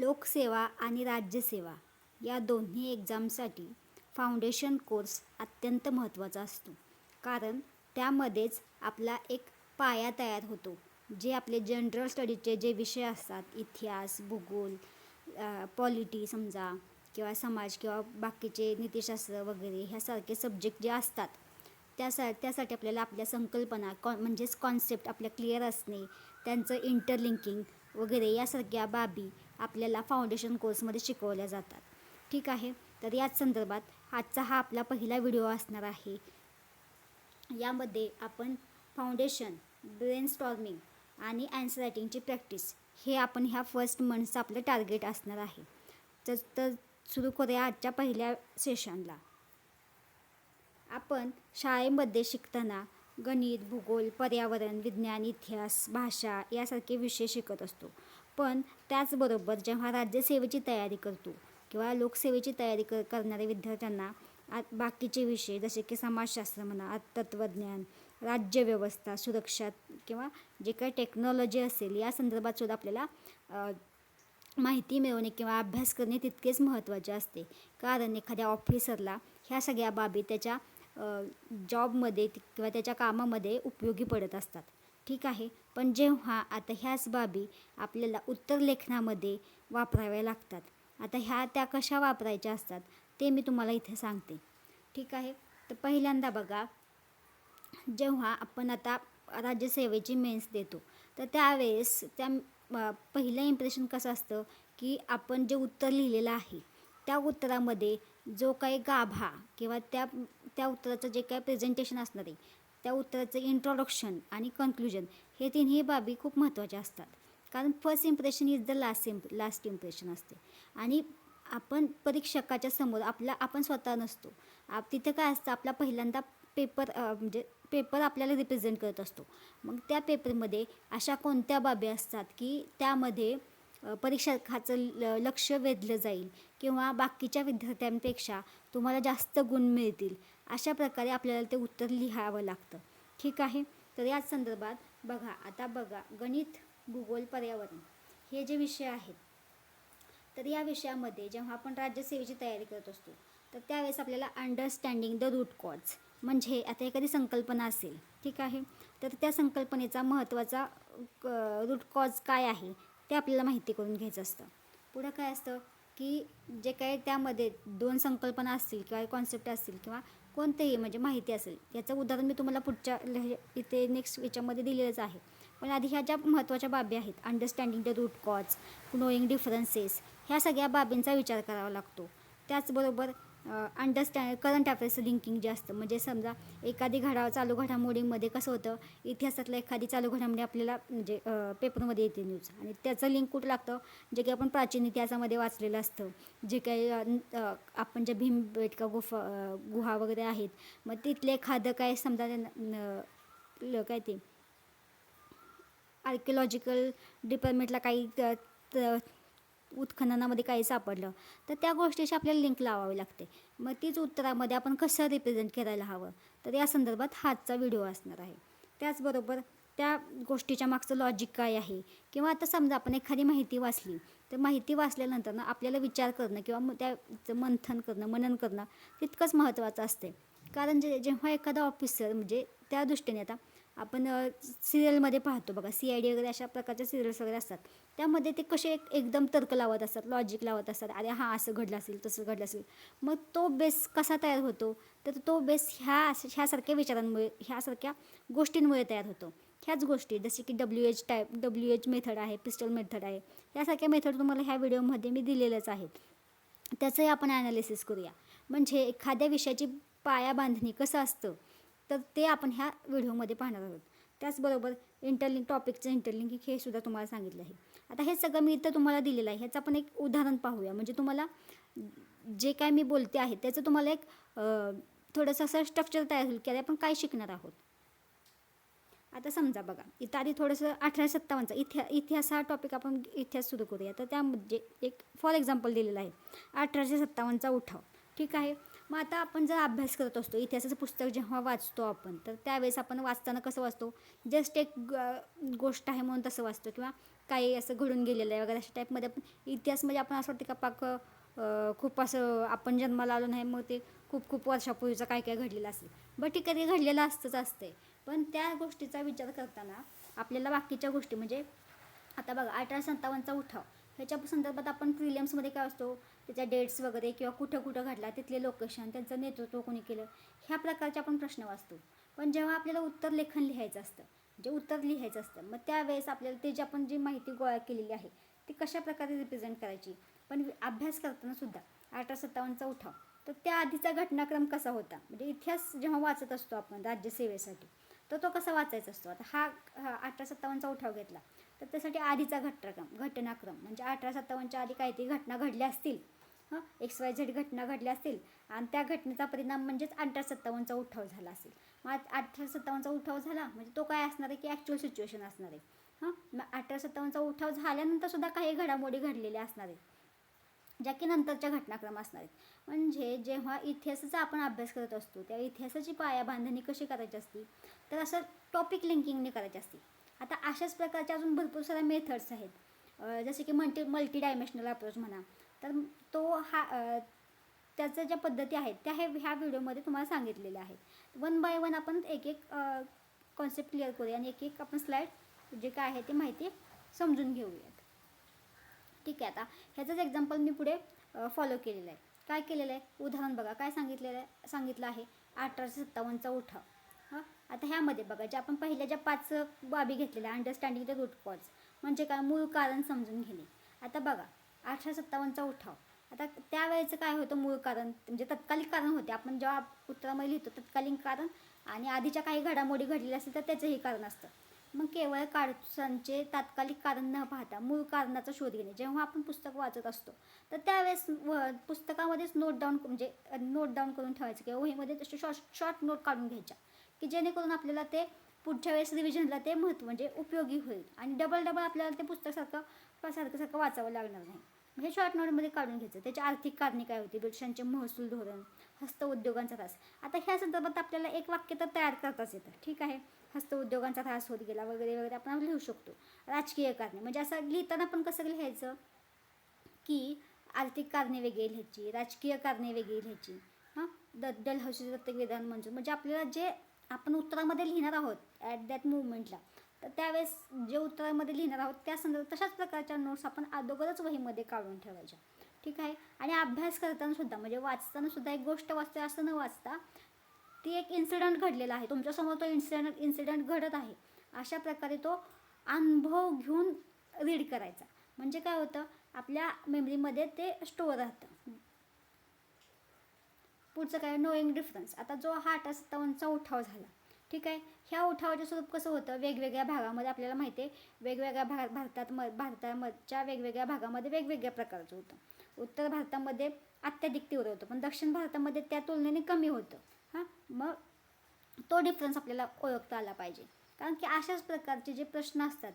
लोकसेवा आणि राज्यसेवा या दोन्ही एक्झामसाठी फाउंडेशन कोर्स अत्यंत महत्त्वाचा असतो, कारण त्यामध्येच आपला एक पाया तयार होतो. जे आपले जनरल स्टडीचे जे विषय असतात, इतिहास, भूगोल, पॉलिटी समजा, किंवा समाज किंवा बाकीचे नीतिशास्त्र वगैरे ह्यासारखे सब्जेक्ट जे असतात, त्यासाठी आपल्याला आपल्या संकल्पना म्हणजेच कॉन्सेप्ट आपल्या क्लिअर असणे, त्यांचं इंटरलिंकिंग वगैरे यासारख्या बाबी आपल्याला फाउंडेशन कोर्समध्ये शिकवल्या जातात. ठीक आहे, तर याच संदर्भात आजचा हा आपला पहिला व्हिडिओ असणार आहे. यामध्ये आपण फाउंडेशन, ब्रेनस्टॉर्मिंग आणि आन्सर रायटिंगची प्रॅक्टिस हे आपण ह्या फर्स्ट मंथचं आपलं टार्गेट असणार आहे. तर सुरू करूया आजच्या पहिल्या सेशनला. आपण शाळेमध्ये शिकताना गणित, भूगोल, पर्यावरण, विज्ञान, इतिहास, भाषा यासारखे विषय शिकत असतो. पण त्याचबरोबर जेव्हा राज्यसेवेची तयारी करतो किंवा लोकसेवेची तयारी करणाऱ्या विद्यार्थ्यांना बाकीचे विषय जसे की समाजशास्त्र म्हणा, तत्त्वज्ञान, राज्यव्यवस्था, सुरक्षा किंवा जे काही टेक्नॉलॉजी असेल या संदर्भात सुद्धा आपल्याला माहिती मिळवणे किंवा अभ्यास करणे तितकेच महत्त्वाचे असते. कारण एखाद्या ऑफिसरला ह्या सगळ्या बाबी त्याच्या जॉबमध्ये किंवा त्याच्या कामामध्ये उपयोगी पडत असतात. ठीक आहे, पण जेव्हा आता ह्याच बाबी आपल्याला उत्तरलेखनामध्ये वापराव्या लागतात. आता त्या कशा वापरायच्या असतात ते मी तुम्हाला इथे सांगते. ठीक आहे, तर पहिल्यांदा बघा, जेव्हा आपण आता राज्यसेवेची मेन्स देतो तर त्यावेळेस पहिलं इम्प्रेशन कसं असतं की आपण जे उत्तर लिहिलेलं आहे त्या उत्तरामध्ये जो काही गाभा किंवा त्या उत्तराचं जे काही प्रेझेंटेशन असणार आहे, त्या उत्तराचं इंट्रोडक्शन आणि कन्क्लुजन हे तिन्ही बाबी खूप महत्त्वाच्या असतात. कारण first impression is the last impression असते. आणि आपण परीक्षकाच्या समोर आपण स्वतः नसतो. तिथं काय असतं, आपला पहिल्यांदा पेपर आपल्याला रिप्रेझेंट करत असतो. मग त्या पेपरमध्ये अशा कोणत्या बाबी असतात की त्यामध्ये परीक्षकाचं लक्ष वेधलं जाईल किंवा बाकीच्या विद्यार्थ्यांपेक्षा तुम्हाला जास्त गुण मिळतील, अशा प्रकारे आपल्याला ते उत्तर लिहावं लागतं. ठीक आहे, तर याच संदर्भात बघा गणित, भूगोल, पर्यावरण हे जे विषय आहेत, तर या विषयामध्ये जेव्हा आपण राज्यसेवेची तयारी करत असतो तर त्यावेळेस आपल्याला अंडरस्टँडिंग द रूट कॉज, म्हणजे आता एखादी संकल्पना असेल, ठीक आहे, तर त्या संकल्पनेचा महत्त्वाचा रूट कॉज काय आहे ते आपल्याला माहिती करून घ्यायचं असतं. पुढं काय असतं की जे काही त्यामध्ये दोन संकल्पना असतील किंवा कॉन्सेप्ट असतील किंवा कोणतेही म्हणजे माहिती असेल, याचं उदाहरण मी तुम्हाला पुढच्या इथे नेक्स्ट याच्यामध्ये दिलेलंच आहे. पण आधी ह्या ज्या महत्त्वाच्या बाबी आहेत, understanding the root cause, knowing differences, ह्या सगळ्या बाबींचा विचार करावा लागतो. त्याचबरोबर करंट अफेअर्सचं लिंकिंग जे असतं, म्हणजे समजा एखादी चालू घडामोडीमध्ये कसं होतं, इतिहासातलं एखादी चालू घडामोडी आपल्याला म्हणजे पेपरमध्ये येते न्यूज, आणि त्याचं लिंक कुठं लागतं, जे काही आपण प्राचीन इतिहासामध्ये वाचलेलं असतं, जे काही आपण ज्या भीमबेटका गुहा वगैरे आहेत, मग तिथले एखादं काय समजा काय ते आर्किओलॉजिकल डिपार्टमेंटला काही उत्खननामध्ये काही सापडलं तर त्या गोष्टीशी आपल्याला लिंक लावावी लागते. मग तीच उत्तरामध्ये आपण कसं रिप्रेझेंट करायला हवं, तर या संदर्भात हाचा व्हिडिओ असणार आहे. त्याचबरोबर त्या गोष्टीच्या मागचं लॉजिक काय आहे, किंवा आता समजा आपण एखादी माहिती वाचली तर माहिती वाचल्यानंतर आपल्याला विचार करणं किंवा त्याचं मनन करणं तितकंच महत्त्वाचं असते. कारण जेव्हा एखादा ऑफिसर म्हणजे त्या दृष्टीने आता आपण सिरियलमध्ये पाहतो बघा, CID वगैरे अशा प्रकारच्या सिरियल्स वगैरे असतात, त्यामध्ये ते कसे एकदम तर्क लावत असतात, लॉजिक लावत असतात, अरे हां असं घडलं असेल तसं घडलं असेल. मग तो बेस कसा तयार होतो, तर तो बेस ह्यासारख्या विचारांमुळे, ह्यासारख्या गोष्टींमुळे तयार होतो. ह्याच गोष्टी जसे की WH मेथड आहे, पिस्टल मेथड आहे, यासारख्या मेथड तुम्हाला ह्या व्हिडिओमध्ये मी दिलेलंच आहेत. त्याचंही आपण ॲनालिसिस करूया. म्हणजे एखाद्या विषयाची पायाबांधणी कसं असतं तर ते आपण ह्या व्हिडिओमध्ये पाहणार आहोत. त्याचबरोबर टॉपिकचं इंटरलिंक हे सुद्धा तुम्हाला सांगितलं आहे. आता हे सगळं मी इथं तुम्हाला दिलेलं आहे, ह्याचं आपण एक उदाहरण पाहूया, म्हणजे तुम्हाला जे काय मी बोलते आहे त्याचं तुम्हाला एक थोडंसं असं स्ट्रक्चर तयार होईल की आपण काय शिकणार आहोत. आता समजा बघा, इथं आधी थोडंसं 1857चा इतिहास हा टॉपिक आपण इतिहास सुरू करूया. तर त्यामध्ये एक फॉर एक्झाम्पल दिलेलं आहे 1857चा उठाव. ठीक आहे, मग आता आपण जर अभ्यास करत असतो, इतिहासाचं पुस्तक जेव्हा वाचतो आपण, तर त्यावेळेस आपण वाचताना कसं वाचतो, जस्ट एक गोष्ट आहे म्हणून तसं वाचतो, किंवा काही असं घडून गेलेलं आहे वगैरे अशा टाईपमध्ये आपण इतिहास म्हणजे आपण असं वाटतं का पाक खूप असं आपण जन्माला आलो नाही, मग ते खूप खूप वर्षापूर्वीचं काय काय घडलेलं असेल. बट ठीक आहे, ते घडलेलं असते. पण त्या गोष्टीचा विचार करताना आपल्याला बाकीच्या गोष्टी म्हणजे आता बघा 1857चा उठाव ह्याच्या संदर्भात आपण प्रिलियम्समध्ये काय असतो, त्याच्या डेट्स वगैरे किंवा कुठं कुठं घडला, तिथले लोकेशन, त्यांचं नेतृत्व कोणी केलं, ह्या प्रकारचे आपण प्रश्न वाचतो. पण जेव्हा आपल्याला उत्तर लेखन लिहायचं असतं, जे उत्तर लिहायचं असतं, मग त्यावेळेस आपल्याला ते जे आपण जी माहिती गोळा केलेली आहे ती कशा प्रकारे रिप्रेझेंट करायची. पण अभ्यास करताना सुद्धा 1857चा उठाव, तर त्या आधीचा घटनाक्रम कसा होता, म्हणजे इतिहास जेव्हा वाचत असतो आपण राज्यसेवेसाठी, तर तो कसा वाचायचा असतो. आता हा 1857चा उठाव घेतला, तर त्यासाठी आधीचा घटनाक्रम म्हणजे 1857च्या आधी काहीतरी घटना घडल्या असतील, XYZ घटना घडल्या असतील, आणि त्या घटनेचा परिणाम म्हणजेच 1857चा उठाव झाला असेल. मग 1857चा उठाव झाला म्हणजे तो काय असणार आहे की ॲक्च्युअल सिच्युएशन असणार आहे. मग 1857चा उठाव झाल्यानंतर सुद्धा काही घडामोडी घडलेल्या असणार आहेत, ज्या की नंतरच्या घटनाक्रम असणार आहेत. म्हणजे जेव्हा इतिहासाचा आपण अभ्यास करत असतो, त्या इतिहासाची पायाबांधणी कशी करायची असती, तर असं टॉपिक लिंकिंगने करायची असते. आता अशाच प्रकारच्या अजून भरपूर साऱ्या मेथड्स आहेत, जसे की मल्टी डायमेन्शनल अप्रोच म्हणा. तर तो त्याच्या ज्या पद्धती आहेत त्या ह्या व्हिडिओमध्ये तुम्हाला सांगितलेल्या आहेत. वन बाय वन आपण एक एक कॉन्सेप्ट क्लिअर करूया आणि एक एक आपण स्लाईड जे काय आहे ते माहिती समजून घेऊयात. ठीक आहे, आता ह्याचंच एक्झाम्पल मी पुढे फॉलो केलेलं आहे. काय केलेलं आहे, उदाहरण बघा काय सांगितलं आहे 1857चा उठाव. आता ह्यामध्ये बघा जे आपण पहिल्या ज्या 5 बाबी घेतलेल्या, अंडरस्टँडिंग द रूट कॉज म्हणजे काय, मूळ कारण समजून घेणे. आता बघा 1857चा उठाव, आता त्यावेळेचं काय होतं मूळ कारण, म्हणजे तत्कालिक कारण होते. आपण जेव्हा उत्तरामध्ये लिहितो तत्कालीन कारण आणि आधीच्या काही घडामोडी घडलेल्या असतील तर त्याचंही कारण असतं. मग केवळ काळजांचे तात्कालिक कारण न पाहता मूळ कारणाचा शोध घेणे. जेव्हा आपण पुस्तक वाचत असतो तर त्यावेळेस पुस्तकामध्येच नोट डाऊन करून ठेवायचं, किंवा वहीमध्ये तसे शॉर्ट नोट काढून घ्यायच्या, की जेणेकरून आपल्याला ते पुढच्या वेळेस रिव्हिजनला ते म्हणजे उपयोगी होईल आणि डबल आपल्याला ते पुस्तक सारखं वाचावं लागणार नाही. हे शॉर्ट नोटमध्ये काढून घ्यायचं. त्याची आर्थिक कारणे काय होती, ब्रिटिशांचे महसूल धोरण, हस्तउद्योगांचा त्रास. आता ह्या संदर्भात आपल्याला एक वाक्य तर तयार करताच येतं. ठीक आहे, हस्तउद्योगांचा त्रास होत गेला वगैरे वगैरे आपण लिहू शकतो. राजकीय कारणे म्हणजे असं लिहिताना पण कसं लिहायचं की आर्थिक कारणे वेगळी लिहायची, राजकीय कारणे वेगळी लिहायची. डलहौसी प्रत्येक विधान म्हणजे आपल्याला जे आपण उत्तरामध्ये लिहिणार आहोत ॲट दॅट मुवमेंटला, तर त्यावेळेस जे उत्तरामध्ये लिहिणार आहोत त्या संदर्भात तशाच प्रकारच्या नोट्स आपण अगोदरच वहीमध्ये काढून ठेवायच्या. ठीक आहे, आणि अभ्यास करताना सुद्धा म्हणजे वाचताना सुद्धा एक गोष्ट वाचते असं न वाचता ती एक इन्सिडंट घडलेला आहे तुमच्यासमोर, तो इन्सिडंट घडत आहे अशा प्रकारे तो अनुभव घेऊन रीड करायचा. म्हणजे काय होतं, आपल्या मेमरीमध्ये ते स्टोअर राहतं. पुढचं काय, नोईंग डिफरन्स. आता जो हा 1857चा उठाव झाला, ठीक आहे, ह्या उठावाचं स्वरूप कसं होतं, वेगवेगळ्या भागामध्ये आपल्याला माहिती आहे, वेगवेगळ्या भारताच्या वेगवेगळ्या भागामध्ये वेगवेगळ्या प्रकारचं होतं. उत्तर भारतामध्ये अत्याधिक तीव्र होतं, पण दक्षिण भारतामध्ये त्या तुलनेने कमी होतं. मग तो डिफरन्स आपल्याला ओळखता आला पाहिजे, कारण की अशाच प्रकारचे जे प्रश्न असतात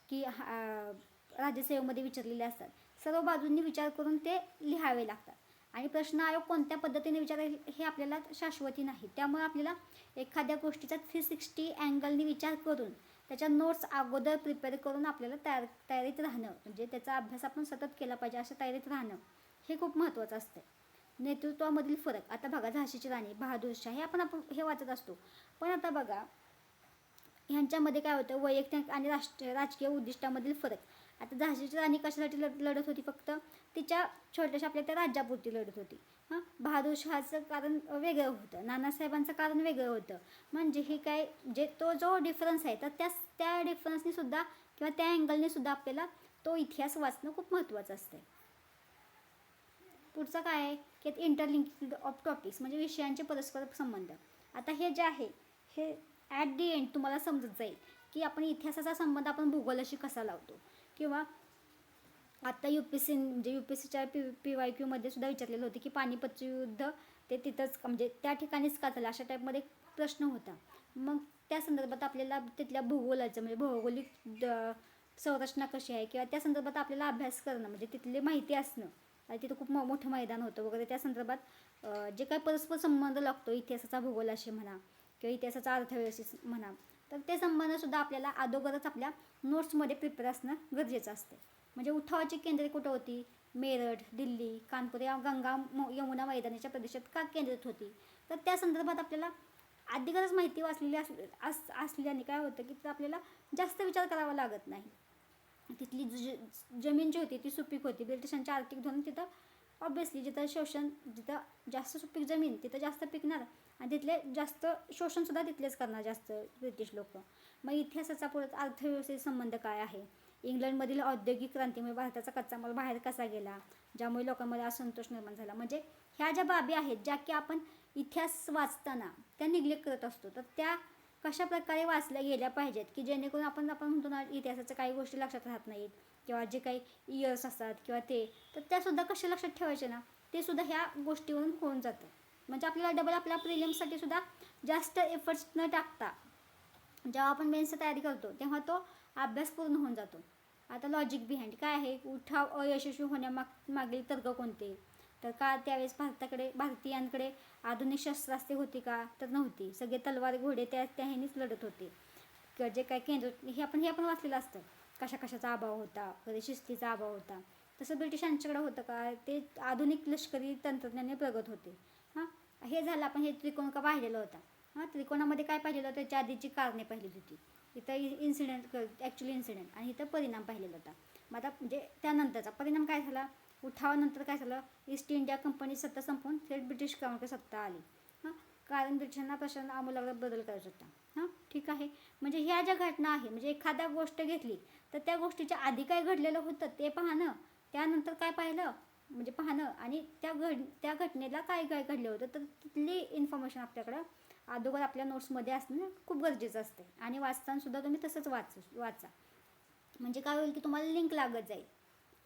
की राज्यसेवेमध्ये विचारलेले असतात, सर्व बाजूंनी विचार करून ते लिहावे लागतात. आणि प्रश्न आयोग कोणत्या पद्धतीने विचारेल हे आपल्याला शाश्वती नाही. त्यामुळे आपल्याला एखाद्या गोष्टीचा 360 अँगलनी विचार करून त्याच्या नोट्स अगोदर प्रिपेअर करून आपल्याला तयारीत राहणं, म्हणजे त्याचा अभ्यास आपण सतत केला पाहिजे, अशा तयारीत राहणं हे खूप महत्त्वाचं असतं. नेतृत्वामधील फरक. आता बघा झाशीची राणी, बहादूर शाह हे आपण हे वाचत असतो, पण आता बघा ह्यांच्यामध्ये काय होतं, वैयक्तिक आणि राजकीय उद्दिष्टामधील फरक. आता झाशीची राणी कशासाठी लढत होती, फक्त तिच्या छोट्याशा आपल्या त्या राज्यापुरती लढत होती. बहादूर शहाचं कारण वेगळं होतं, नानासाहेबांचं कारण वेगळं होतं. म्हणजे हे काय जो डिफरन्स आहे तर त्या डिफरन्सनी सुद्धा किंवा त्या अँगलने सुद्धा आपल्याला तो इतिहास वाचणं खूप महत्त्वाचं असतं. पुढचं काय आहे की इंटरलिंकिंग ऑफ टॉपिक्स म्हणजे विषयांचे परस्पर संबंध. आता हे जे आहे हे ॲट दी एंड तुम्हाला समजत जाईल की आपण इतिहासाचा संबंध आपण भूगोलाशी कसा लावतो. किंवा आत्ता UPSCच्या PYQमध्ये सुद्धा विचारलेलं होतं की पानिपतचं युद्ध ते तिथंच म्हणजे त्या ठिकाणीच का झालं, अशा टाईपमध्ये प्रश्न होता. मग त्या संदर्भात आपल्याला तिथल्या भूगोलाचं म्हणजे भौगोलिक संरचना कशी आहे किंवा त्या संदर्भात आपल्याला अभ्यास करणं म्हणजे तिथली माहिती असणं तिथं खूप मोठं मैदान होतं वगैरे. त्या संदर्भात जे काही परस्पर संबंध लागतो इतिहासाचा भूगोलाशी म्हणा किंवा इतिहासाचा अर्थव्यवस्थेशी म्हणा, तर ते संबंधसुद्धा आपल्याला अगोदरच आपल्या नोट्समध्ये प्रिपेअर असणं गरजेचं असते. म्हणजे उठावाची केंद्रे कुठं होती? मेरठ, दिल्ली, कानपूर या गंगा यमुना मैदानाच्या प्रदेशात का केंद्रित होती? तर त्या संदर्भात आपल्याला आधीच माहिती वाचलेली असल्याने काय होतं की तर आपल्याला जास्त विचार करावा लागत नाही. तिथली जमीन जी होती ती सुपीक होती. ब्रिटिशांच्या आर्थिक धोरण तिथं ऑब्विसली जिथं जास्त सुपीक जमीन तिथं जास्त पिकणार आणि तिथले जास्त शोषणसुद्धा तिथलेच करणार जास्त ब्रिटिश लोक. मग इतिहासाचा परत अर्थव्यवस्थेचा संबंध काय आहे? इंग्लंडमधील औद्योगिक क्रांतीमुळे भारताचा कच्चा माल बाहेर कसा गेला, ज्यामुळे लोकांमध्ये असंतोष निर्माण झाला. म्हणजे ह्या ज्या बाबी आहेत ज्या की आपण इतिहास वाचताना त्या निग्लेक्ट करत असतो, तर त्या कशा प्रकारे वाचल्या गेल्या पाहिजेत की जेणेकरून आपण म्हणतो ना इतिहासाच्या काही गोष्टी लक्षात राहत नाहीत किंवा जे काही इयर्स असतात किंवा तर त्यासुद्धा कशा लक्षात ठेवायचे ना, ते सुद्धा ह्या गोष्टीवरून होऊन जातं. म्हणजे आपल्याला डबल आपल्या प्रिलिम्ससाठी सुद्धा जास्त एफर्ट्स न टाकता जेव्हा आपण मेन्सची तयारी करतो तेव्हा तो अभ्यास पूर्ण होऊन जातो. आता लॉजिक बिहाइंड काय आहे? उठाव अयशस्वी होण्यामागील तर्क कोणते? तर का त्यावेळेस भारतीयांकडे आधुनिक शस्त्रास्त्रे होती का? तर नव्हती. सगळे तलवार घोडे त्या ह्यानीच लढत होते. किंवा जे काय केंद्र हे आपण वाचलेलं असतं. कशाचा अभाव होता, कधी शिस्तीचा अभाव होता. तसं ब्रिटिशांच्याकडे होतं का? ते आधुनिक लष्करी तंत्रज्ञाने प्रगत होते. हे झालं. आपण हे त्रिकोण का पाहिलेलं होता. त्रिकोणामध्ये काय पाहिलेलं होतं? त्याच्या आधीची कारणे पाहिली होती. इथं ॲक्च्युली इन्सिडेंट आणि इथं परिणाम पाहिलेला होता. मग आता म्हणजे त्यानंतरचा परिणाम काय झाला? उठावानंतर काय झालं? ईस्ट इंडिया कंपनी सत्ता संपवून थेट ब्रिटिश क्रमांक सत्ता आली. कारण ब्रिटिशांना प्रशासनात आमूलाग्र बदल करायचा होता. ठीक आहे. म्हणजे ह्या ज्या घटना आहे म्हणजे एखाद्या गोष्ट घेतली तर त्या गोष्टीच्या आधी काय घडलेलं होतं ते पाहणं, त्यानंतर काय पाहिलं म्हणजे पाहणं आणि त्या घटनेला काय घडलं होतं तर तिथली इन्फॉर्मेशन आपल्याकडं अगोदर आपल्या नोट्समध्ये असणं खूप गरजेचं असते. आणि वाचतानासुद्धा तुम्ही तसंच वाचा. म्हणजे काय होईल की तुम्हाला लिंक लागत जाईल.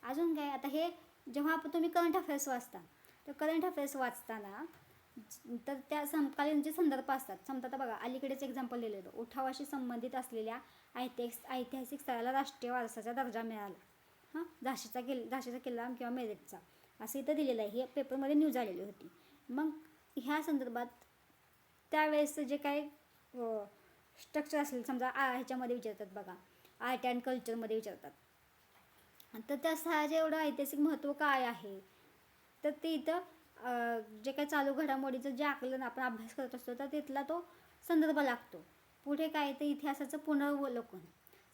अजून काय? आता हे जेव्हा तुम्ही करंट अफेअर्स वाचता तर करंट अफेअर्स वाचताना तर त्या समकालीन जे संदर्भ असतात. समजा आता बघा अलीकडेच एक्झाम्पल लिहिलं होतं. उठावाशी संबंधित असलेल्या ऐतिहासिक स्थळाला राष्ट्रीय वारसाचा दर्जा मिळाला. झाशीचा किल्ला किंवा मेरठचा असं इथं दिलेलं आहे. हे पेपरमध्ये न्यूज आलेली होती. मग ह्या संदर्भात त्यावेळेसचं जे काही स्ट्रक्चर असेल समजा ह्याच्यामध्ये विचारतात बघा, आर्ट अँड कल्चरमध्ये विचारतात. तर त्या स्थळाचे एवढं ऐतिहासिक महत्त्व काय आहे? तर ते इथं जे काही चालू घडामोडीचं जे आकलन आपण अभ्यास करत असतो तर तिथला तो संदर्भ लागतो. पुढे काय? तर इतिहासाचं पुनरावलोकन,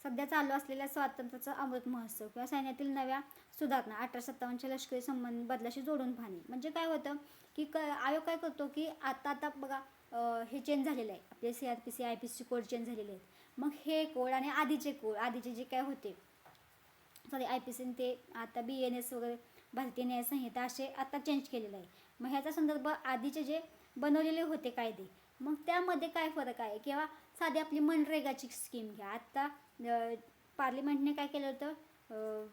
सध्या चालू असलेल्या स्वातंत्र्याचा अमृत महोत्सव किंवा सैन्यातील नव्या सुधारणा, 1857च्या लष्करी संबंध बदलाशी जोडून पाहणे. म्हणजे काय होतं की आयोग काय करतो की आता बघा हे चेंज झालेलं आहे. आपले CRPC IPC कोड चेंज झालेले आहेत. मग हे कोड आणि आधीचे जे काय होते IPC ते आता BNS वगैरे भारतीय न्याय संहिता असे आता चेंज केलेलं आहे. मग ह्याचा संदर्भ आधीचे जे बनवलेले होते कायदे, मग त्यामध्ये काय फरक आहे? किंवा साधी आपली मनरेगाची स्कीम घ्या. आत्ता पार्लिमेंटने काय केलं होतं?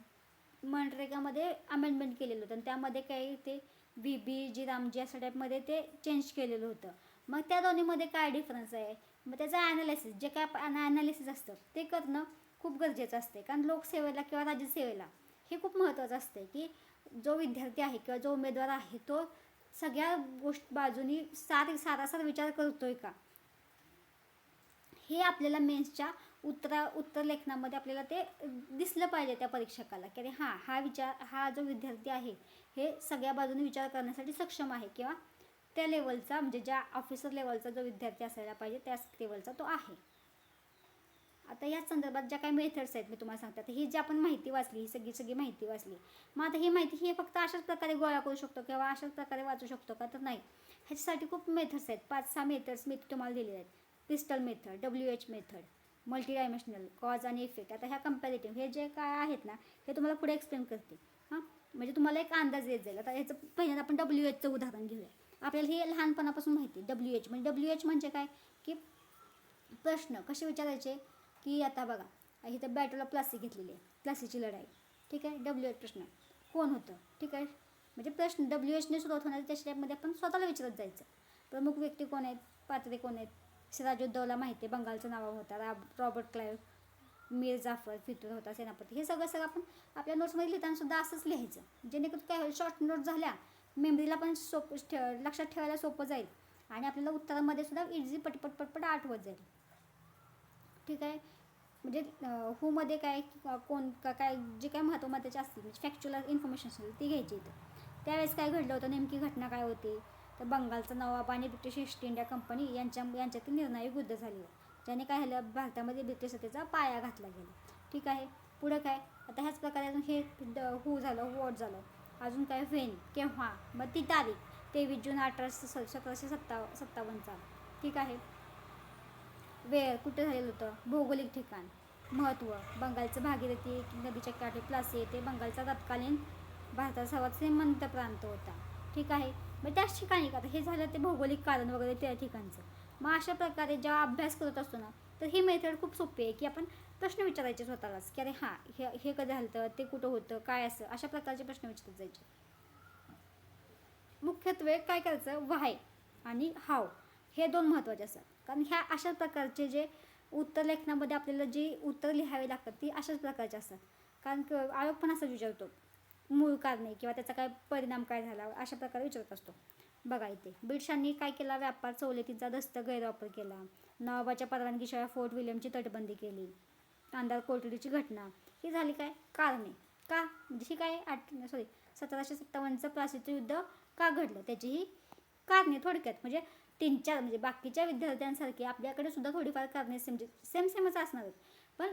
मनरेगामध्ये अमेंडमेंट केलेलं होतं आणि त्यामध्ये काही ते VB रामजी अशा टाईपमध्ये ते चेंज केलेलं होतं. मग त्या दोन्हीमध्ये काय डिफरन्स आहे? मग त्याचं ॲनालिसिस जे काय ॲनालिसिस असतं ते करणं खूप गरजेचं असते. कारण लोकसेवेला किंवा राज्यसेवेला हे खूप महत्त्वाचं असते की जो विद्यार्थी आहे किंवा जो उमेदवार आहे तो सगळ्या बाजूनी सारासार विचार करतोय का, हे आपल्याला मेन्सच्या उत्तरलेखनामध्ये आपल्याला ते दिसलं पाहिजे त्या परीक्षकाला की अरे हा जो विद्यार्थी आहे हे सगळ्या बाजूने विचार करण्यासाठी सक्षम आहे किंवा त्या लेवलचा म्हणजे ज्या ऑफिसर लेवलचा जो विद्यार्थी असायला पाहिजे त्याच लेवलचा तो आहे. आता याच संदर्भात ज्या काही मेथड्स आहेत मी तुम्हाला सांगते. आता ही जी आपण माहिती वाचली ही सगळी माहिती वाचली. मग आता ही माहिती ही फक्त अशाच प्रकारे गोळा करू शकतो किंवा अशाच प्रकारे वाचू शकतो का? तर नाही. ह्याच्यासाठी खूप मेथड्स आहेत. 5-6 मेथड्स मी तुम्हाला दिलेले आहेत. Crystal method, WH method, multi dimensional, cause आणि इफेक्ट. आता ह्या कंपॅरेटिव्ह हे जे काय आहेत ना हे तुम्हाला पुढे एक्सप्लेन करते. म्हणजे तुम्हाला एक अंदाज येत जाईल. आता ह्याचं पहिल्यांदा आपण WHचं उदाहरण घेऊया. आपल्याला हे लहानपणापासून माहिती आहे. WH म्हणजे काय की प्रश्न कसे विचारायचे की आता बघा इथं बॅटल ऑफ प्लासी घेतलेली आहे, प्लासीची लढाई. ठीक आहे. WH प्रश्न कोण होतं? ठीक आहे. म्हणजे प्रश्न WHने सुरुवात होणार त्या स्टेपमध्ये आपण स्वतःला विचारत जायचं. प्रमुख व्यक्ती कोण आहेत, पात्रे कोण आहेत? सिराजुद्दौला माहिती आहे, बंगालचा नवाब होता. रॉबर्ट क्लाइव्ह मीर जाफर, फितूर होता सेनापती, हे सगळं आपण आपल्या नोट्समध्ये लिहिताना सुद्धा असंच लिहायचं, जेणेकरून काय होईल, शॉर्ट नोट झाल्या, मेमरीला पण लक्षात ठेवायला सोपं जाईल आणि आपल्याला उत्तरामध्ये सुद्धा इझी पटपट आठवत जाईल. ठीक आहे. म्हणजे हूमध्ये काय कोण काय जे काय महत्त्वाचे असतील म्हणजे फॅक्च्युअल इन्फॉर्मेशन असेल ती घ्यायची इथं. त्यावेळेस काय घडलं होतं, नेमकी घटना काय होती, तर बंगालचा नवाब आणि ब्रिटिश ईस्ट इंडिया कंपनी यांच्यातील निर्णायक युद्ध झाले, ज्याने काय झालं, भारतामध्ये ब्रिटिश सत्तेचा पाया घातला गेला. ठीक आहे. पुढं काय, आता ह्याच प्रकारे अजून हे हू झालं, वॉट झालं, अजून काय, व्हेन, केव्हा, मग ती तारीख 23 जून 1757. ठीक आहे. वेळ, कुठे झालेलं होतं, भौगोलिक ठिकाण, महत्त्व, बंगालचं भागीरथी नदीच्या काठी प्लासी येथे बंगालचा तत्कालीन भारताचा सर्वात श्रीमंत प्रांत होता. ठीक आहे. मग त्याच ठिकाणी आता हे झालं ते भौगोलिक कारण वगैरे त्या ठिकाणचं. मग अशा प्रकारे जेव्हा अभ्यास करत असतो ना, तर ही मेथड खूप सोपी आहे की आपण प्रश्न विचारायचे स्वतःलाच की अरे हां हे कधी झालं, ते कुठं होतं, काय असं, अशा प्रकारचे प्रश्न विचारत जायचे. मुख्यत्वे काय करायचं, व्हाय आणि हाव हे दोन महत्त्वाचे असतात. कारण ह्या अशा प्रकारचे जे उत्तर लेखनामध्ये आपल्याला जी उत्तर लिहावी लागतात ती अशाच प्रकारचे असतात. कारण आयोग पण असं विचारतो, मूळ कारणे किंवा त्याचा काय परिणाम काय झाला अशा प्रकारे विचारत असतो. बघा इथे, ब्रिटिशांनी काय केला, व्यापार सवलतीचा दस्त गैरवापर केला, नवाबाच्या परवानगीशिवाय फोर्ट विल्यमची तटबंदी केली, कांदार कोठडीची घटना, ही झाली काय कारणे. का जशी काय 1757चं प्लासीचं युद्ध का घडलं त्याची ही कारणे थोडक्यात, म्हणजे 3-4 म्हणजे बाकीच्या विद्यार्थ्यांसारखी आपल्याकडे सुद्धा थोडीफार कारणे सेमच असणार आहेत, पण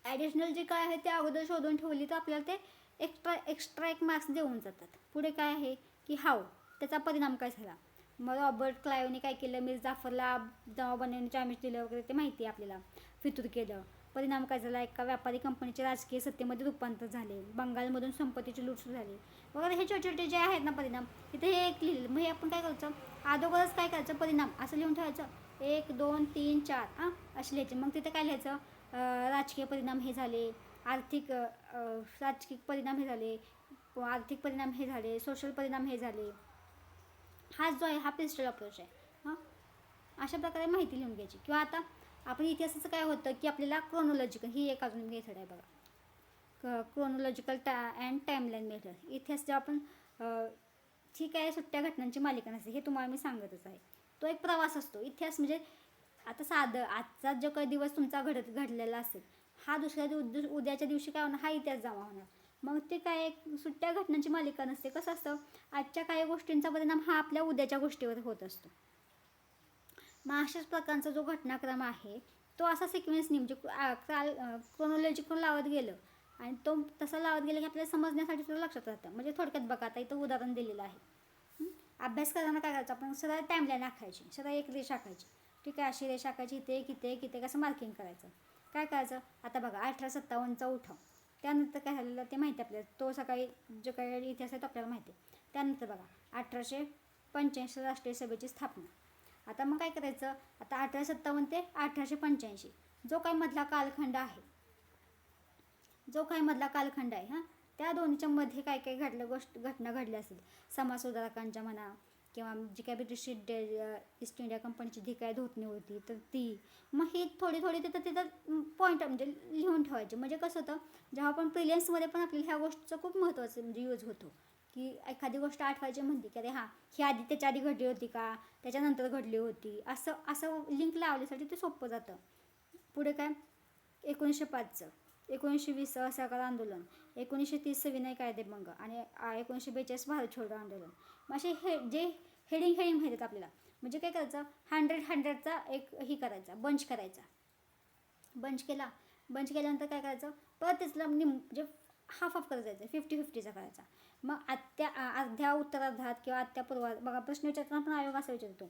ॲडिशनल जे काय आहे ते अगोदर शोधून ठेवली तर आपल्याला ते एक्स्ट्रा एक मार्क्स देऊन जातात. पुढे काय आहे की हाव, त्याचा परिणाम काय झाला. मग रॉबर्ट क्लाइव्हने काय केलं, मीर जाफरला नवाब बनवण्याचे आमिष दिलं वगैरे ते माहिती आहे आपल्याला, फितूर केलं. परिणाम काय झाला, एका व्यापारी कंपनीचे राजकीय सत्तेमध्ये रूपांतर झाले, बंगालमधून संपत्तीची लूट सुरू झाली वगैरे, हे छोटे छोटे जे आहेत ना परिणाम, तिथे हे एक लिहिलं. मग हे आपण काय करायचं, अगोदरच काय करायचं, परिणाम असं लिहून ठेवायचं, 1 2 3 4 हां असे लिहायचे. मग तिथे काय लिहायचं, राजकीय परिणाम हे झाले, राजकीय परिणाम हे झाले, आर्थिक परिणाम हे झाले, सोशल परिणाम हे झाले. हा जो आहे हा पेस्टल अप्रोच आहे. हां अशा प्रकारे माहिती लिहून घ्यायची. किंवा आता आपण इतिहासाचं काय होतं की आपल्याला क्रोनॉलॉजिकल ही एक अजून मेथड आहे बघा, क्रोनॉलॉजिकल अँड टाईमलाईन मेथड. इतिहास जेव्हा आपण ठीक आहे सुट्ट्या घटनांची मालिका नसते, हे तुम्हाला मी सांगतच आहे, तो एक प्रवास असतो. इतिहास म्हणजे आता साधं आजचा जो काही दिवस तुमचा घडलेला असेल, हा उद्याच्या दिवशी काय होणार, हा इतिहास जमा होणार. मग ते काय एक सुट्ट्या घटनांची मालिका नसते. कसं असतं, आजच्या काही गोष्टींचा परिणाम हा आपल्या उद्याच्या गोष्टीवर होत असतो. मग अशाच प्रकारचा जो घटनाक्रम आहे तो असा सिक्वेन्सनी म्हणजे क्रोनॉलॉजिकल लावत गेलं आणि तो तसा लावत गेला की आपल्याला समजण्यासाठी सुद्धा लक्षात राहतं. म्हणजे थोडक्यात बघा, आता इथं उदाहरण दिलेलं आहे. अभ्यास करताना काय करायचं, आपण सरळ टाईमलाईन आखायची, सरळ एक रेष आखायची. ठीक आहे, अशी रेष आखायची, इथे एक असं मार्किंग करायचं. काय करायचं, आता बघा 1857चा उठाव, त्यानंतर काय झालेलं ते माहिती आपल्याला, तो सकाळी जो काही इतिहास आहे तो आपल्याला माहिती आहे. त्यानंतर बघा 1885 राष्ट्रीय सभेची स्थापना. आता मग काय करायचं, आता 1857 ते 1885 जो काही मधला कालखंड आहे, हां त्या दोन्हीच्या मध्ये काय काय घटना घडल्या असेल, समाज सुधारकांच्या म्हणा किंवा जी काय ब्रिटिश ईस्ट इंडिया कंपनीची जी काय धोरणे होती तर ती, मग ही थोडी तिथं पॉईंट म्हणजे लिहून ठेवायचे. म्हणजे कसं होतं, जेव्हा आपण प्रिलियन्समध्ये पण आपल्याला ह्या गोष्टीचं खूप महत्त्वाचं म्हणजे यूज होतो की एखादी गोष्ट आठवायची म्हणते की अरे हां ही आधी त्याच्या आधी घडली होती का, त्याच्यानंतर घडली होती, असं लिंक लावण्यासाठी ते सोपं जातं. पुढे काय, 1905चं 1920 असहकार आंदोलन, 1930 सविनय कायदेभंग आणि 1942 भारत छोडो आंदोलन. मग असे जे हेडिंग माहिती आहेत आपल्याला. म्हणजे काय करायचं, 100चा एक ही करायचा, बंच करायचा. बंच केल्यानंतर काय करायचं, परत त्याला म्हणजे हाफ करत जायचं, 50-50चा करायचा. मग अर्ध्या उत्तरार्धात किंवा आत्या पूर्वार्धात बघा, प्रश्न विचारताना पण आयोग असा विचारतो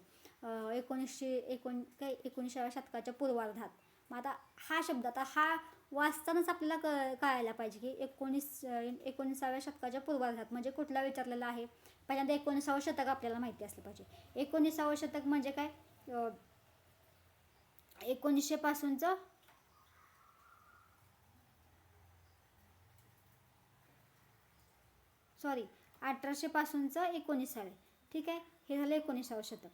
19व्या शतकाच्या पूर्वार्धात. मग आता हा शब्द आता हा वाचतानाच आपल्याला कळायला पाहिजे की 19व्या शतकाच्या पूर्वार्धात म्हणजे कुठला विचारलेला आहे. पहिल्यांदा 19वे शतक आपल्याला माहिती असलं पाहिजे. 19वे शतक म्हणजे काय, 1900 पासूनचं 1800 पासूनचं 19वे. ठीक आहे, हे झालं 19वे शतक.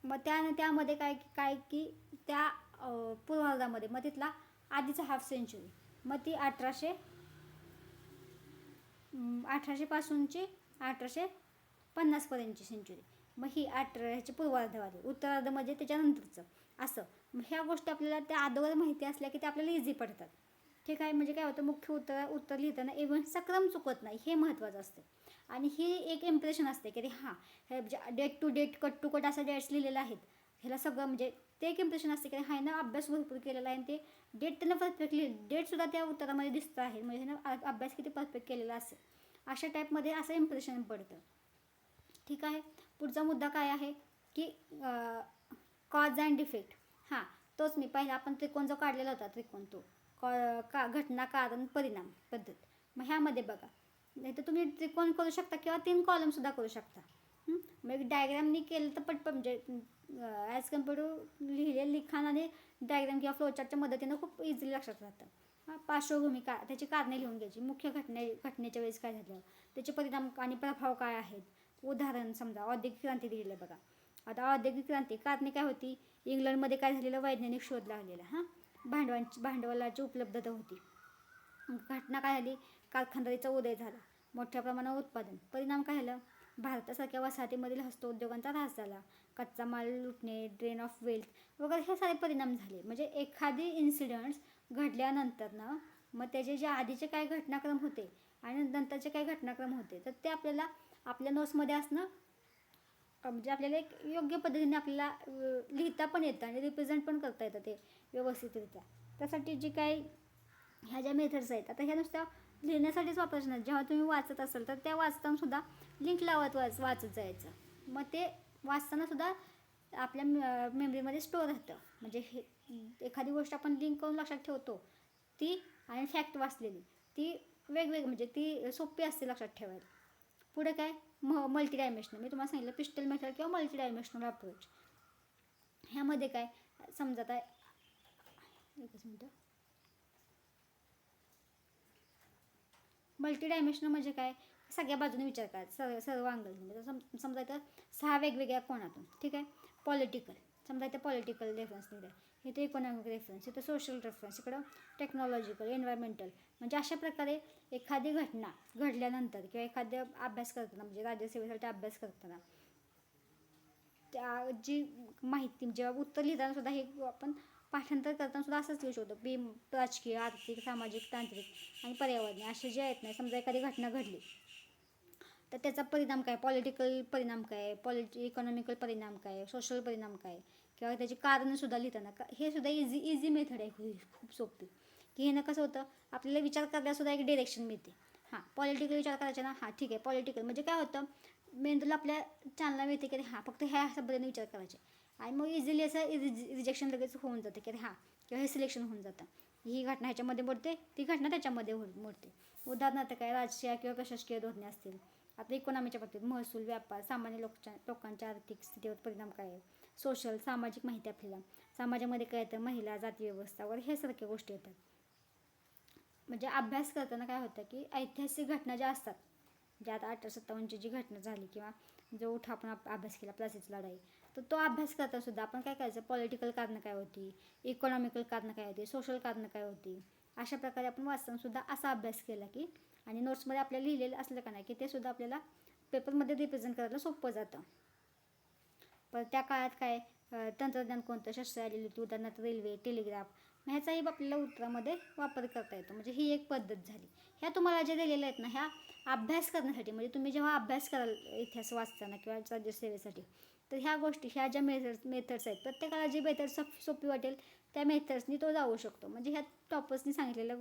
मग त्यामध्ये काय काय की त्या पूर्वार्धामध्ये मग तिथला आधीचा हाफ सेंचुरी, मग ती 1800 पासूनची 1850पर्यंतची सेंचुरी, मग ही ह्याची पूर्वार्धवादी, उत्तरार्ध म्हणजे त्याच्यानंतरचं असं. मग ह्या गोष्टी आपल्याला त्या अगोदर माहिती असल्या की ते आपल्याला इझी पडतात. ठीक आहे. म्हणजे काय होतं, मुख्य उत्तर लिहिताना इव्हेंटचा क्रम चुकत नाही, हे महत्त्वाचं असतं. आणि ही एक इम्प्रेशन असते की हां, हे date to date, cut to cut असं डेट्स लिहिलेलं आहेत, ह्याला सगळं म्हणजे ते एक इम्प्रेशन असते की हाय ना अभ्यास भरपूर केलेला आहे आणि ते डेट त्यांना परफेक्टली डेटसुद्धा त्या उत्तरामध्ये दिसतं आहे, म्हणजे ह्यानं अभ्यास किती परफेक्ट केलेला असेल, अशा टाईपमध्ये असं इम्प्रेशन पडतं. ठीक आहे. पुढचा मुद्दा काय आहे की कॉज अँड डिफेक्ट. हां, तोच मी पहिला आपण त्रिकोण जो काढलेला होता, त्रिकोण तो घटना, कारण, परिणाम पद्धत. मग ह्यामध्ये बघा, नाही तर तुम्ही त्रिकोण करू शकता किंवा 3 कॉलमसुद्धा करू शकता. मग डायग्रामनी केलं तर पटपट म्हणजे ॲज कम्पेअर टू लिखाण आणि डायग्राम किंवा फ्लोचार्टच्या मदतीनं खूप इझिली लक्षात राहतं. पार्श्वभूमी त्याची कारणे लिहून घ्यायची, मुख्य घटनेच्या वेळेस काय झालं, त्याचे परिणाम आणि प्रभाव काय आहेत. उदाहरण समजा औद्योगिक क्रांती दिली आहे बघा. आता औद्योगिक क्रांती कारणे काय होती, इंग्लंडमध्ये काय झालेलं, वैज्ञानिक शोध लागलेला, भांडवलाची उपलब्धता होती. घटना काय झाली, कारखानदारीचा उदय झाला, मोठ्या प्रमाणावर उत्पादन. परिणाम काय झालं, भारतासारख्या वसाहतीमधील हस्तोद्योगांचा ऱ्हास झाला, कच्चा माल लुटणे, ड्रेन ऑफ वेल्थ वगैरे हे सारे परिणाम झाले. म्हणजे एखादी इन्सिडंट्स घडल्यानंतर ना, मग त्याचे जे आधीचे काय घटनाक्रम होते आणि नंतरचे काय घटनाक्रम होते, तर ते आपल्याला आपल्या नोट्समध्ये असणं म्हणजे आपल्याला एक योग्य पद्धतीने आपल्याला लिहिता पण येतं आणि रिप्रेझेंट पण करता येतं ते व्यवस्थितरित्या. त्यासाठी जी काही ह्या ज्या मेथड्स आहेत, आता ह्या नुसत्या लिहिण्यासाठीच वापरायचं नाही, जेव्हा तुम्ही वाचत असाल तर त्या वाचतानासुद्धा लिंक लावत वाचत जायचं. मग ते वाचतानासुद्धा आपल्या मेमरीमध्ये स्टोअर राहतं. म्हणजे हे एखादी गोष्ट आपण लिंक करून लक्षात ठेवतो ती, आणि फॅक्ट वाचलेली ती वेगवेगळी, म्हणजे ती सोपी असते लक्षात ठेवायला. पुढे काय, मल्टी डायमेन्शनल, मी तुम्हाला सांगितलं पिस्टल मेथड किंवा मल्टी डायमेन्शनल अप्रोच. ह्यामध्ये काय, समजा आता एकच मिनटं, मल्टी डायमेन्शनल म्हणजे काय, सगळ्या बाजूने विचार करायचा, सर्व अँगल म्हणजे समजा इथं 6 वेगवेगळ्या कोणातून. ठीक आहे. पॉलिटिकल, समजा इथं पॉलिटिकल रेफरन्स दिला आहे, इथं इकॉनॉमिक रेफरन्स, इथं सोशल रेफरन्स, इकडं टेक्नॉलॉजिकल, एन्व्हायरमेंटल. म्हणजे अशा प्रकारे एखादी घटना घडल्यानंतर किंवा एखाद्या अभ्यास करताना, म्हणजे राज्यसेवेसाठी अभ्यास करताना त्या जी माहिती जेव्हा उत्तर लिहिताना सुद्धा हे आपण पाठांतर करताना सुद्धा असंच लिहू शकतो. राजकीय, आर्थिक, सामाजिक, तांत्रिक आणि पर्यावरणीय असे जे आहेत ना, समजा एखादी घटना घडली तर त्याचा परिणाम काय, पॉलिटिकल परिणाम काय, इकॉनॉमिकल परिणाम काय, सोशल परिणाम काय, किंवा त्याची कारणंसुद्धा लिहिताना हे सुद्धा इझी मेथड आहे, खूप सोपी. की ह्यानं कसं होतं, आपल्याला विचार करायलासुद्धा एक डिरेक्शन मिळते. हां, पॉलिटिकल विचार करायचा ना, हां ठीक आहे, पॉलिटिकल म्हणजे काय होतं, मेंदूला आपल्या चालना मिळते की हां फक्त ह्या पद्धतीने विचार करायचे, आणि मग इझिली असं रिजेक्शन लगेच होऊन जाते की हां, किंवा हे सिलेक्शन होऊन जातं, ही घटना ह्याच्यामध्ये मोडते, ती घटना त्याच्यामध्ये मोडते. उदाहरणार्थ काय, राजकीय किंवा प्रशासकीय धोरणे असतील. आता इकॉनॉमीच्या बाबतीत महसूल, व्यापार, सामान्य लोकांच्या आर्थिक स्थितीवर परिणाम काय आहे. सोशल, सामाजिक माहिती आपल्याला, समाजामध्ये काय येतं, महिला, जाती व्यवस्था वगैरे हे सारख्या गोष्टी येतात. म्हणजे अभ्यास करताना काय होतं की ऐतिहासिक घटना ज्या असतात, ज्या आता 1857ची जी घटना झाली किंवा जो उठा आपण अभ्यास केला, प्लासीची लढाई, तर तो अभ्यास करताना सुद्धा आपण काय करायचं, पॉलिटिकल कारणं काय होती, इकॉनॉमिकल कारणं काय होती, सोशल कारणं काय होती, अशा प्रकारे आपण वाचताना सुद्धा असा अभ्यास केला की, आणि नोट्समध्ये आपल्याला लिहिलेलं असलं का नाही की ते सुद्धा आपल्याला पेपरमध्ये रिप्रेझेंट करायला सोपं जातं. पण त्या काळात काय तंत्रज्ञान कोणतं, शस्त्र आलेली होती, उदाहरणार्थ रेल्वे, टेलिग्राफ, ह्याचाही आपल्याला उत्तरामध्ये वापर करता येतो. म्हणजे ही एक पद्धत झाली. ह्या तुम्हाला ज्या दिलेल्या आहेत ना, ह्या अभ्यास करण्यासाठी, म्हणजे तुम्ही जेव्हा अभ्यास कराल इतिहास वाचताना किंवा राज्यसेवेसाठी, तर ह्या गोष्टी, ह्या ज्या मेथड्स आहेत, प्रत्येकाला जी मेथड सोपी वाटेल त्या मेथड्सनी तो जाऊ शकतो. म्हणजे ह्या टॉपर्सनी सांगितलेल्या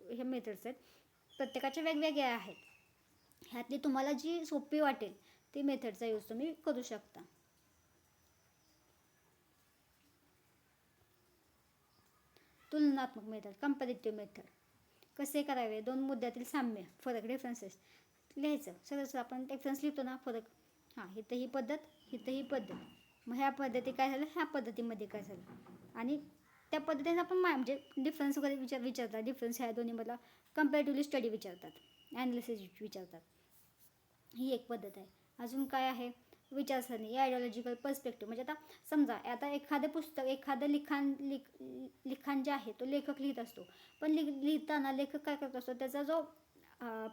ह्या मेथड्स आहेत, प्रत्येकाच्या वेगवेगळ्या आहेत. ह्यातली तुम्हाला जी सोपी वाटेल ती मेथडचा यूज तुम्ही करू शकता. तुलनात्मक मेथड, कंपॅरेटिव्ह मेथड कसे करावे, 2 मुद्द्यातील साम्य, फरक, डिफरन्सेस लिहायचं. सरळ आपण डिफरन्स लिहितो ना, फरक, हां इथं ही पद्धत, इथं ही पद्धत, मग ह्या पद्धती काय झालं, ह्या पद्धतीमध्ये काय झालं, आणि त्या पद्धतीने आपण म्हणजे डिफरन्स वगैरे विचारतात. डिफरन्स ह्या दोन्हीमधला कंपॅरेटिव्हली स्टडी विचारतात, ॲनालिसिस विचारतात. ही एक पद्धत आहे. अजून काय आहे, विचारसरणी, आयडिओलॉजिकल पर्स्पेक्टिव्ह. म्हणजे आता समजा आता एखादं पुस्तक, एखादं लिखाण जे आहे तो लेखक लिहित असतो, पण लिहिताना लेखक काय करत असतो, त्याचा जो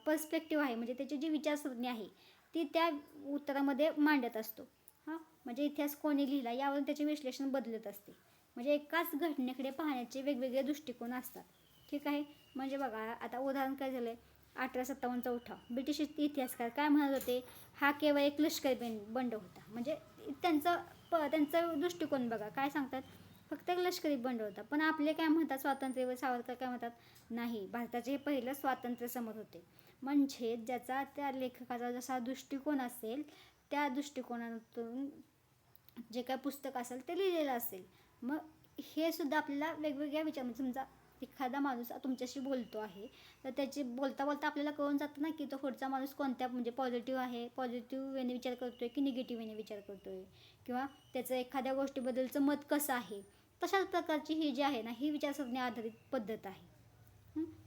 पर्स्पेक्टिव्ह आहे, म्हणजे त्याची जी विचारसरणी आहे ती त्या उत्तरामध्ये मांडत असतो. हां, म्हणजे इतिहास कोणी लिहिला यावरून त्याचे विश्लेषण बदलत असते. म्हणजे एकाच घटनेकडे पाहण्याचे वेगवेगळे दृष्टिकोन असतात. ठीक आहे. म्हणजे बघा आता उदाहरण काय झालं आहे, 1857चा उठाव. ब्रिटिश इतिहासकार काय म्हणत होते, हा केवळ एक लष्करी बंड होता. म्हणजे त्यांचा दृष्टिकोन बघा काय सांगतात, फक्त एक लष्करी बंड होता. पण आपले काय म्हणतात, स्वातंत्र्यवीर सावरकर काय म्हणतात, नाही, भारताचे हे पहिलं स्वातंत्र्य समर होते. म्हणजे ज्याचा त्या लेखकाचा जसा दृष्टिकोन असेल त्या दृष्टिकोनातून जे काय पुस्तक असेल ते लिहिलेलं असेल. मग हे सुद्धा आपल्याला वेगवेगळ्या विचार, समजा एखादा माणूस तुमच्याशी बोलतो आहे, तर त्याची बोलता बोलता आपल्याला कळून जातं ना की तो पुढचा माणूस कोणत्या म्हणजे पॉझिटिव्ह आहे, पॉझिटिव्ह वेने विचार करतो आहे की निगेटिव्ह वेने विचार करतो आहे, किंवा त्याचं एखाद्या गोष्टीबद्दलचं मत कसं आहे. तशाच प्रकारची ही जी आहे ना, ही विचारसरणी आधारित पद्धत आहे.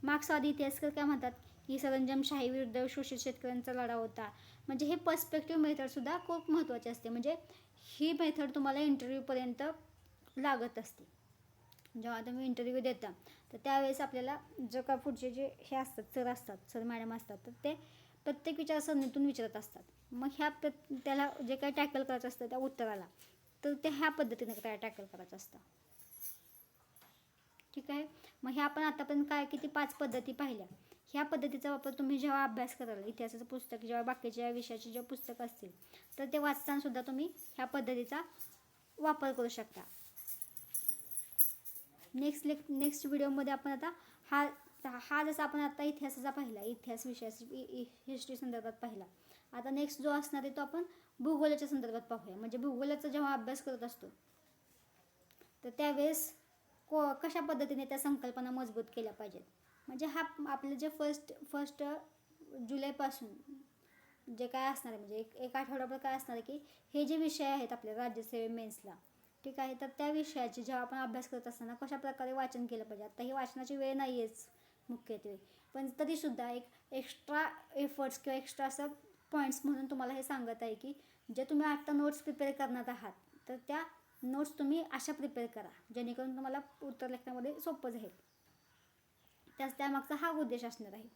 मार्क्सवादी इतिहासकार काय म्हणतात की सरंजामशाही विरुद्ध शोषित शेतकऱ्यांचा लढा होता. म्हणजे हे पर्स्पेक्टिव्ह मेथडसुद्धा खूप महत्त्वाचे असते. म्हणजे ही मेथड तुम्हाला इंटरव्ह्यूपर्यंत लागत असते. जेव्हा तुम्ही इंटरव्ह्यू देता तर त्यावेळेस आपल्याला जर का पुढचे जे हे असतात, सर मॅडम असतात, तर ते प्रत्येक विचारसरणीतून विचारत असतात. मग त्याला जे काही टॅकल करायचं असतं त्या उत्तराला, तर ते ह्या पद्धतीने काय टॅकल करायचं असतं. ठीक आहे. मग ह्या आपण आतापर्यंत काय किती 5 पद्धती पाहिल्या. ह्या पद्धतीचा वापर तुम्ही जेव्हा अभ्यास कराल, इतिहासाचं पुस्तक जेव्हा बाकीच्या विषयाचे जे पुस्तक असतील तर ते वाचताना सुद्धा तुम्ही ह्या पद्धतीचा वापर करू शकता. नेक्स्ट व्हिडिओमध्ये आपण आता हा जसा आपण आता इतिहासाचा पाहिला, इतिहास विषयाची हिस्ट्री संदर्भात पाहिला. आता नेक्स्ट जो असणार आहे तो आपण भूगोलाच्या संदर्भात पाहूया. म्हणजे भूगोलाचा जेव्हा अभ्यास करत असतो तर त्यावेळेस कशा पद्धतीने त्या संकल्पना मजबूत केल्या पाहिजेत. म्हणजे हा आपलं जे फर्स्ट जुलैपासून जे काय असणार आहे, म्हणजे एक आठवड्याभर काय असणार आहे की हे जे विषय आहेत आपल्या राज्यसेवे मेन्सला, ठीक आहे, तर त्या विषयाची जेव्हा आपण अभ्यास करत असताना कशा प्रकारे वाचन केलं पाहिजे. आता ही वाचनाची वेळ नाही आहेच मुख्यत्वे, पण तरीसुद्धा एक एक्स्ट्रा एफर्ट्स किंवा एक्स्ट्रा असं पॉईंट्स म्हणून तुम्हाला हे सांगत आहे की जे तुम्ही आत्ता नोट्स प्रिपेअर करणार आहात तर त्या नोट्स तुम्ही अशा प्रिपेअर करा जेणेकरून तुम्हाला उत्तर लेखनामध्ये सोपं जाईल. त्यामागचा हा उद्देश असणार आहे.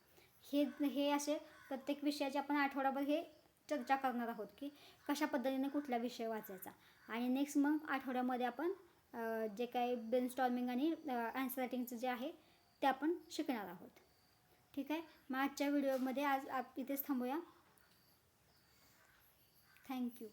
हे असे प्रत्येक विषयाचे आपण आठवडाभर हे चर्चा करणार आहोत की कशा पद्धतीने कुठला विषय वाचायचा. आणि नेक्स्ट मग आठवड्यामध्ये आपण जे काही ब्रेनस्टॉर्मिंग आणि आन्सर रायटिंगचं जे आहे ते आपण शिकणार आहोत. ठीक आहे. मग आजच्या व्हिडिओमध्ये आज इथेच थांबूया. थँक्यू.